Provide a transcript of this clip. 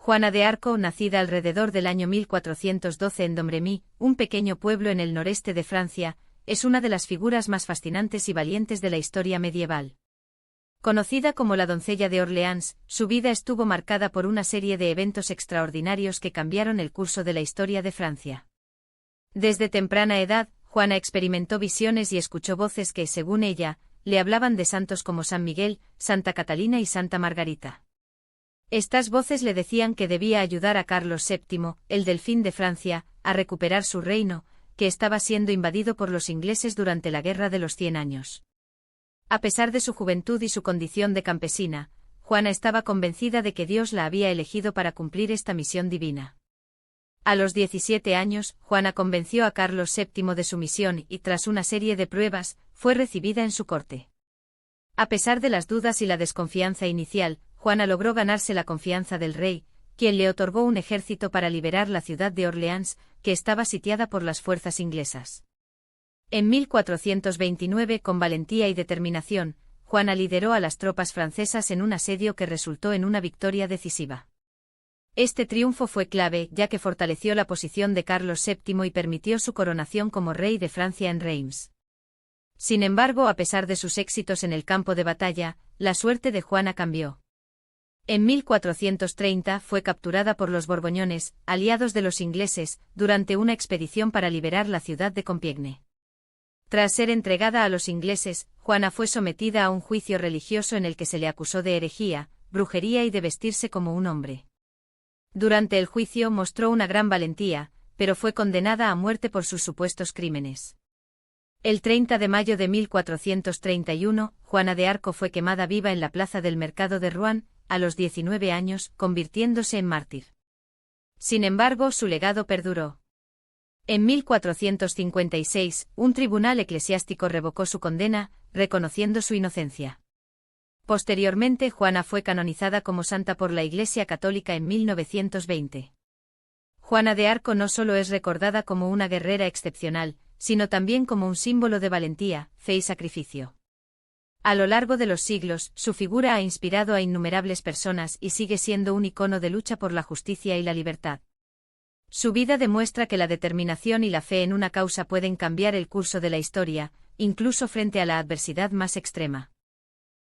Juana de Arco, nacida alrededor del año 1412 en Domremy, un pequeño pueblo en el noreste de Francia, es una de las figuras más fascinantes y valientes de la historia medieval. Conocida como la doncella de Orleans, su vida estuvo marcada por una serie de eventos extraordinarios que cambiaron el curso de la historia de Francia. Desde temprana edad, Juana experimentó visiones y escuchó voces que, según ella, le hablaban de santos como San Miguel, Santa Catalina y Santa Margarita. Estas voces le decían que debía ayudar a Carlos VII, el delfín de Francia, a recuperar su reino, que estaba siendo invadido por los ingleses durante la Guerra de los 100 años. A pesar de su juventud y su condición de campesina, Juana estaba convencida de que Dios la había elegido para cumplir esta misión divina. A los 17 años, Juana convenció a Carlos VII de su misión y, tras una serie de pruebas, fue recibida en su corte. A pesar de las dudas y la desconfianza inicial, Juana logró ganarse la confianza del rey, quien le otorgó un ejército para liberar la ciudad de Orleans, que estaba sitiada por las fuerzas inglesas. En 1429, con valentía y determinación, Juana lideró a las tropas francesas en un asedio que resultó en una victoria decisiva. Este triunfo fue clave, ya que fortaleció la posición de Carlos VII y permitió su coronación como rey de Francia en Reims. Sin embargo, a pesar de sus éxitos en el campo de batalla, la suerte de Juana cambió. En 1430 fue capturada por los borgoñones, aliados de los ingleses, durante una expedición para liberar la ciudad de Compiègne. Tras ser entregada a los ingleses, Juana fue sometida a un juicio religioso en el que se le acusó de herejía, brujería y de vestirse como un hombre. Durante el juicio mostró una gran valentía, pero fue condenada a muerte por sus supuestos crímenes. El 30 de mayo de 1431, Juana de Arco fue quemada viva en la plaza del mercado de Rouen, a los 19 años, convirtiéndose en mártir. Sin embargo, su legado perduró. En 1456, un tribunal eclesiástico revocó su condena, reconociendo su inocencia. Posteriormente, Juana fue canonizada como santa por la Iglesia Católica en 1920. Juana de Arco no solo es recordada como una guerrera excepcional, sino también como un símbolo de valentía, fe y sacrificio. A lo largo de los siglos, su figura ha inspirado a innumerables personas y sigue siendo un icono de lucha por la justicia y la libertad. Su vida demuestra que la determinación y la fe en una causa pueden cambiar el curso de la historia, incluso frente a la adversidad más extrema.